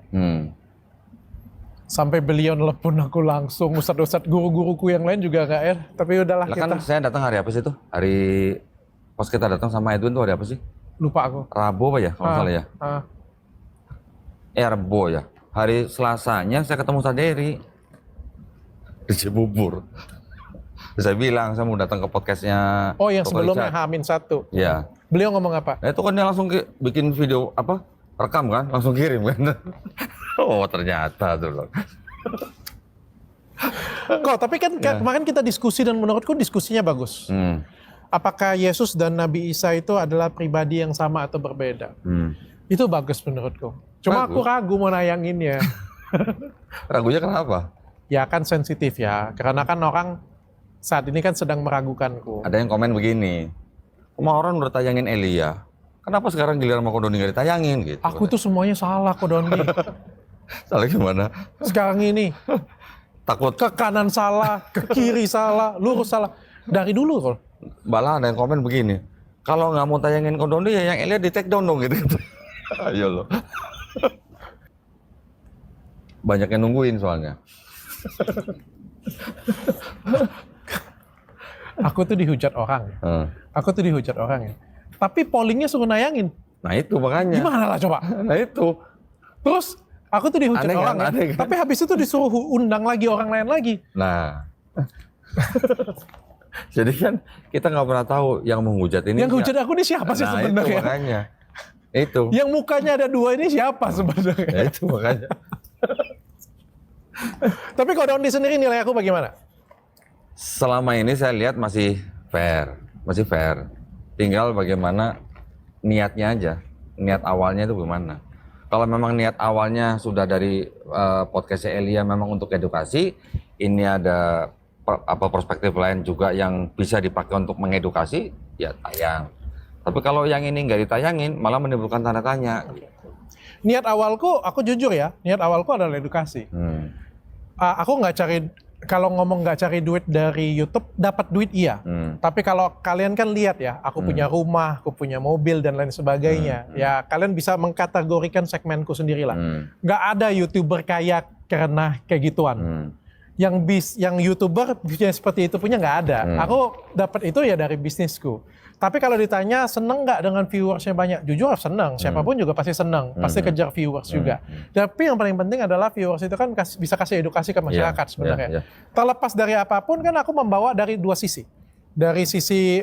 Sampai beliau telepon aku langsung, ustadz-ustadz guru-guruku yang lain juga nggak tapi udahlah kita. Kan saya datang hari apa sih tuh? Hari pas kita datang sama Edwin tuh hari apa sih? Lupa aku. Rabu apa ya? Kalau salah ya. Rabu ya. Hari Selasanya saya ketemu Ustadz Dery di Cibubur. Saya bilang saya mau datang ke podcastnya. Oh yang sebelumnya H-1. Iya. Beliau ngomong apa? Itu kan dia langsung bikin video apa? Rekam kan? Langsung kirim kan? Oh ternyata tuh loh. Kok tapi kan kemarin kita diskusi dan menurutku diskusinya bagus. Apakah Yesus dan Nabi Isa itu adalah pribadi yang sama atau berbeda? Itu bagus menurutku. Cuma aku ragu mau nayanginnya. Ragunya kenapa? Ya kan sensitif ya. Karena kan orang saat ini kan sedang meragukanku. Ada yang komen begini. Kemarin udah tayangin Elia. Kenapa sekarang giliran sama Kodondi nggak ditayangin gitu? Aku tuh semuanya salah Kodondi. Salah gimana? Sekarang ini Takut. Ke kanan salah, ke kiri salah, lurus salah. Dari dulu kok. Malah ada yang komen begini, kalau nggak mau tayangin Kondondi ya yang Elia di take down dong gitu. Ayo lo. Banyak yang nungguin soalnya. Aku tuh dihujat orang. Aku tuh dihujat orang ya. Tapi pollingnya suruh nayangin. Nah itu makanya. Gimana lah coba? Nah itu. Terus aku tuh dihujat Aneh orang kan, ya. aneh kan? Tapi habis itu disuruh undang lagi orang lain lagi. Nah. Jadi kan kita nggak pernah tahu yang menghujat ini. Yang hujat aku ini siapa sih sebenarnya? Itu makanya. Itu. Yang mukanya ada dua ini siapa sebenarnya? Ya, itu makanya. Tapi kalau Dondi sendiri nilai aku bagaimana? Selama ini saya lihat masih fair. Tinggal bagaimana niatnya aja. Niat awalnya itu gimana. Kalau memang niat awalnya sudah dari podcastnya Elia memang untuk edukasi, ini ada perspektif lain juga yang bisa dipakai untuk mengedukasi, ya tayang. Tapi kalau yang ini nggak ditayangin, malah menimbulkan tanda tanya. Niat awalku, aku jujur ya, niat awalku adalah edukasi. Aku nggak cari, kalau ngomong nggak cari duit dari YouTube, dapat duit iya. Tapi kalau kalian kan lihat ya, aku punya rumah, aku punya mobil dan lain sebagainya. Ya kalian bisa mengkategorikan segmenku sendiri lah. Nggak ada YouTuber kaya karena kayak gituan. Yang YouTuber yang seperti itu punya nggak ada. Aku dapat itu ya dari bisnisku. Tapi kalau ditanya seneng nggak dengan viewersnya banyak, jujur seneng. Siapapun juga pasti seneng, pasti kejar viewers juga. Tapi yang paling penting adalah viewers itu kan bisa kasih edukasi ke masyarakat sebenarnya. Terlepas dari apapun kan aku membawa dari dua sisi. Dari sisi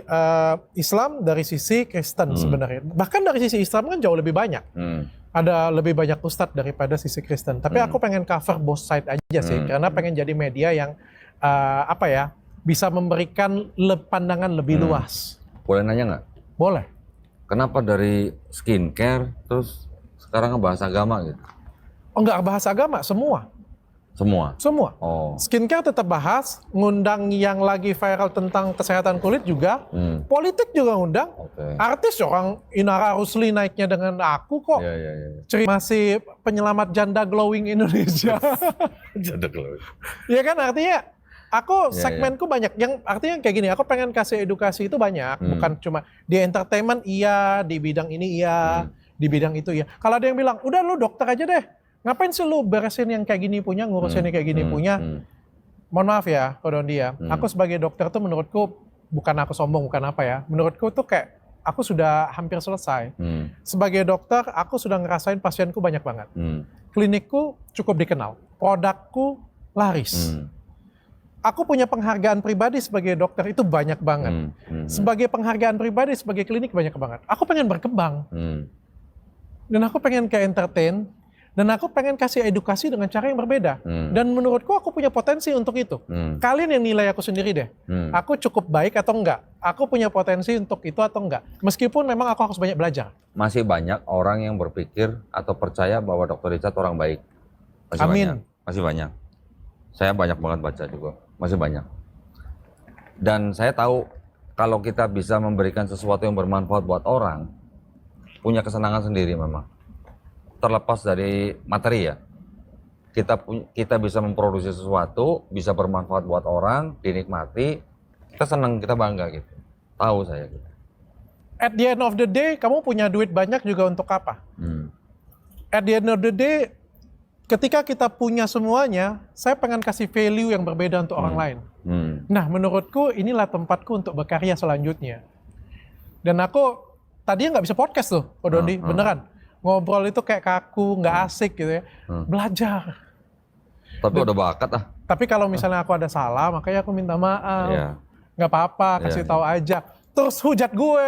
Islam, dari sisi Kristen sebenarnya. Bahkan dari sisi Islam kan jauh lebih banyak. Ada lebih banyak ustadz daripada sisi Kristen. Tapi aku pengen cover both side aja sih, karena pengen jadi media yang bisa memberikan pandangan lebih luas. Boleh nanya nggak? Boleh. Kenapa dari skincare terus sekarang ngebahas agama gitu? Oh nggak bahas agama, semua. Semua. Oh. Skincare tetap bahas, ngundang yang lagi viral tentang kesehatan kulit juga, politik juga ngundang. Artis orang Inara Rusli naiknya dengan aku kok. Iya. Masih penyelamat janda glowing Indonesia. Janda glowing. Ya kan artinya aku segmenku banyak, yang artinya kayak gini, aku pengen kasih edukasi itu banyak, bukan cuma di entertainment iya, di bidang ini iya, di bidang itu iya. Kalau ada yang bilang, udah lu dokter aja deh, ngapain sih lu beresin yang kayak gini punya, ngurusin yang kayak gini punya. Mohon maaf ya, Kodondi ya, aku sebagai dokter tuh menurutku, bukan aku sombong, bukan apa ya, menurutku tuh kayak, aku sudah hampir selesai. Sebagai dokter, aku sudah ngerasain pasienku banyak banget. Klinikku cukup dikenal, produkku laris. Aku punya penghargaan pribadi sebagai dokter itu banyak banget. Sebagai penghargaan pribadi, sebagai klinik banyak banget. Aku pengen berkembang. Dan aku pengen ke entertain. Dan aku pengen kasih edukasi dengan cara yang berbeda. Dan menurutku aku punya potensi untuk itu. Kalian yang nilai aku sendiri deh. Aku cukup baik atau enggak? Aku punya potensi untuk itu atau enggak? Meskipun memang aku harus banyak belajar. Masih banyak orang yang berpikir atau percaya bahwa Dr. Richard orang baik. Masih banyak. Saya banyak banget baca juga. Masih banyak. Dan saya tahu kalau kita bisa memberikan sesuatu yang bermanfaat buat orang, punya kesenangan sendiri memang. Terlepas dari materi ya. Kita bisa memproduksi sesuatu, bisa bermanfaat buat orang, dinikmati, kita senang, kita bangga gitu. Tahu saya gitu. At the end of the day, kamu punya duit banyak juga untuk apa? At the end of the day, ketika kita punya semuanya, saya pengen kasih value yang berbeda untuk orang lain. Nah, menurutku inilah tempatku untuk berkarya selanjutnya. Dan aku tadinya nggak bisa podcast tuh, Kodondi, beneran. Ngobrol itu kayak kaku, nggak asik gitu ya. Belajar. Tapi udah bakat ah. Tapi kalau misalnya aku ada salah, makanya aku minta maaf. Nggak apa-apa, kasih tahu aja. Terus hujat gue.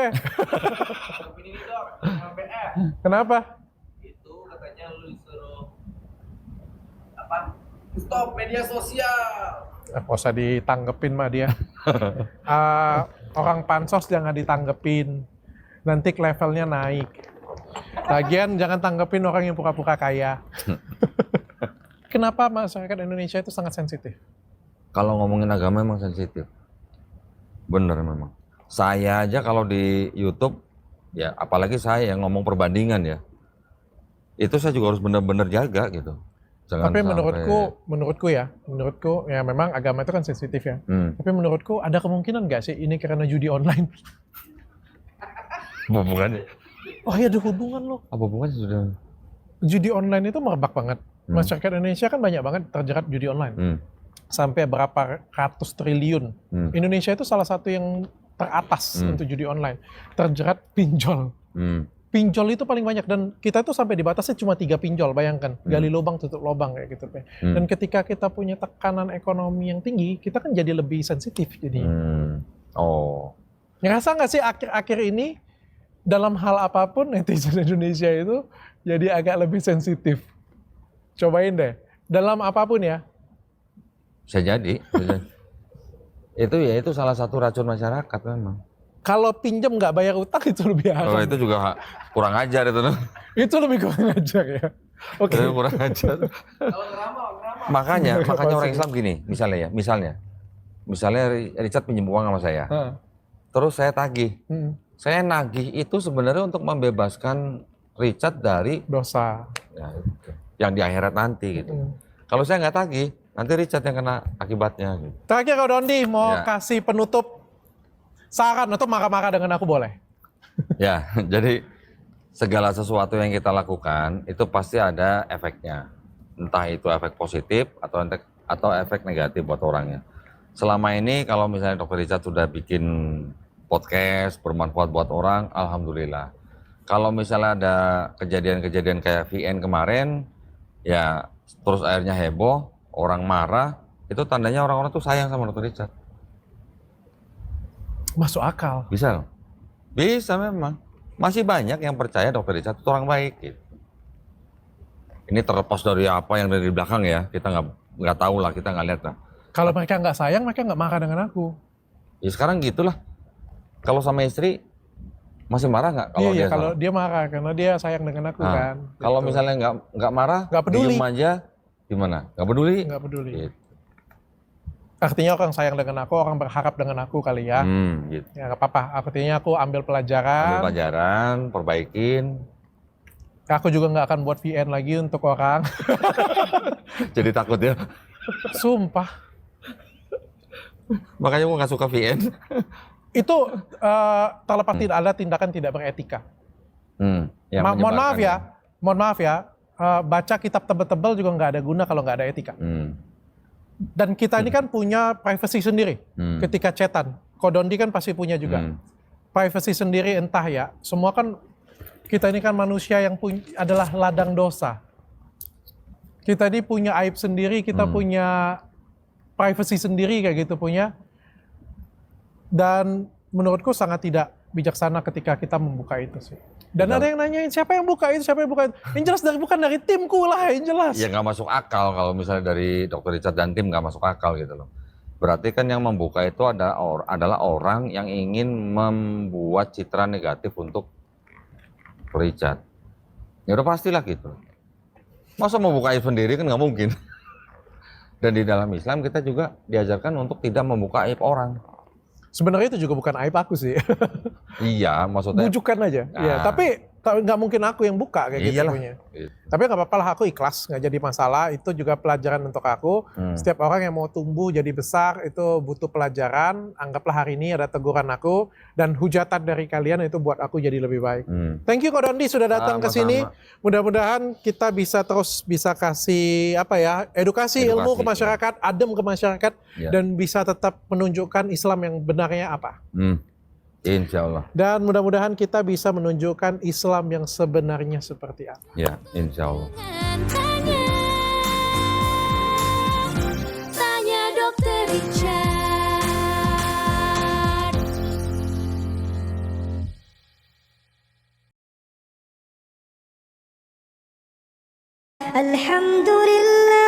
Kenapa? Itu katanya lu disuruh stop media sosial. Gak usah ditanggepin mah dia. Orang pansos jangan ditanggepin. Nanti levelnya naik. Lagian jangan tanggepin orang yang pura-pura kaya. Kenapa masyarakat Indonesia itu sangat sensitif? Kalau ngomongin agama emang sensitif. Bener memang. Saya aja kalau di YouTube, ya apalagi saya yang ngomong perbandingan ya. Itu saya juga harus benar-benar jaga gitu. Jangan Tapi sampai- menurutku ya memang agama itu kan sensitif ya. Tapi menurutku ada kemungkinan nggak sih ini karena judi online? Apa hubungannya? Oh ya ada hubungan loh. Apa hubungannya sudah? Judi online itu merebak banget. Masyarakat Indonesia kan banyak banget terjerat judi online. Sampai berapa ratus triliun. Indonesia itu salah satu yang teratas untuk judi online. Terjerat pinjol. Pinjol itu paling banyak dan kita tuh sampai dibatasi cuma 3 pinjol, bayangkan. Gali lubang tutup lubang kayak gitu. Dan ketika kita punya tekanan ekonomi yang tinggi, kita kan jadi lebih sensitif jadi. Oh. Ngerasa nggak sih akhir-akhir ini dalam hal apapun netizen Indonesia itu jadi agak lebih sensitif? Cobain deh, dalam apapun ya. Bisa jadi. Itu salah satu racun masyarakat memang. Kalau pinjam nggak bayar utang itu lebih haram. Oh, itu juga kurang ajar itu. Itu lebih kurang ajar ya. Oke. Itu kurang ajar. Kalau ngeramal. Makanya orang Islam gini, misalnya Richard pinjam uang sama saya. Terus saya tagih. Saya nagih itu sebenarnya untuk membebaskan Richard dari Dosa. ya, yang di akhirat nanti gitu. Kalau saya nggak tagih, nanti Richard yang kena akibatnya. Gitu. Terakhir Kak Dondi mau Ya. kasih penutup saran atau marah-marah dengan aku boleh? Ya, jadi segala sesuatu yang kita lakukan itu pasti ada efeknya. Entah itu efek positif atau efek negatif buat orangnya. Selama ini kalau misalnya Dr. Richard sudah bikin podcast bermanfaat buat orang, alhamdulillah. Kalau misalnya ada kejadian-kejadian kayak VN kemarin, ya terus akhirnya heboh, orang marah, itu tandanya orang-orang tuh sayang sama Dr. Richard. Masuk akal. Bisa loh. Bisa memang. Masih banyak yang percaya Dr. Richard itu orang baik gitu. Ini terlepas dari apa yang dari belakang ya, kita nggak tahu lah, kita nggak lihat lah. Kalau mereka nggak sayang, mereka nggak marah dengan aku. Ya sekarang gitulah. Kalau sama istri masih marah nggak kalau Iya, dia kalau salah? dia marah karena dia sayang dengan aku Nah, kan. Kalau Gitu. misalnya nggak marah, Nggak peduli. diem aja, gimana? Nggak peduli? Nggak peduli. Gitu. Artinya orang sayang dengan aku, orang berharap dengan aku kali ya. Gitu. Ya nggak apa-apa. Artinya aku ambil pelajaran. Ambil pelajaran, perbaikin. Aku juga nggak akan buat VN lagi untuk orang. Jadi takut ya. Sumpah. Makanya gue nggak suka VN. Itu terlepas tidak ada tindakan tidak beretika. Yang Mohon maaf menyebarkan. ya. Baca kitab tebel-tebel juga nggak ada guna kalau nggak ada etika. Dan kita ini kan punya privacy sendiri ketika chatan. Kodondi kan pasti punya juga. Privacy sendiri entah ya. Semua kan kita ini kan manusia yang adalah ladang dosa. Kita ini punya aib sendiri, kita punya privacy sendiri kayak gitu punya. Dan menurutku sangat tidak bijaksana ketika kita membuka itu sih. Dan ada yang nanyain siapa yang buka itu, siapa yang buka itu. Yang jelas bukan dari timku lah, yang jelas. Ya nggak masuk akal kalau misalnya dari Dr. Richard dan tim nggak masuk akal gitu loh. Berarti kan yang membuka itu adalah orang yang ingin membuat citra negatif untuk Dr. Richard. Ya udah pastilah gitu. Masa mau buka aib sendiri kan nggak mungkin. Dan di dalam Islam kita juga diajarkan untuk tidak membuka aib orang. Sebenarnya itu juga bukan aib aku sih. Iya, maksudnya. Bujukan aja. Iya, tapi nggak mungkin aku yang buka kayak gitu Iyalah. punya. Tapi nggak apa-apa lah, aku ikhlas, nggak jadi masalah. Itu juga pelajaran untuk aku. Setiap orang yang mau tumbuh jadi besar itu butuh pelajaran. Anggaplah hari ini ada teguran aku dan hujatan dari kalian itu buat aku jadi lebih baik. Thank you Kodondi sudah datang ke sini. Mudah-mudahan kita bisa kasih edukasi ilmu ke masyarakat, adem ke masyarakat, dan bisa tetap menunjukkan Islam yang benarnya apa. Insya Allah. Dan mudah-mudahan kita bisa menunjukkan Islam yang sebenarnya seperti apa. Ya, insya Allah. Tanya Dr. Richard. Alhamdulillah.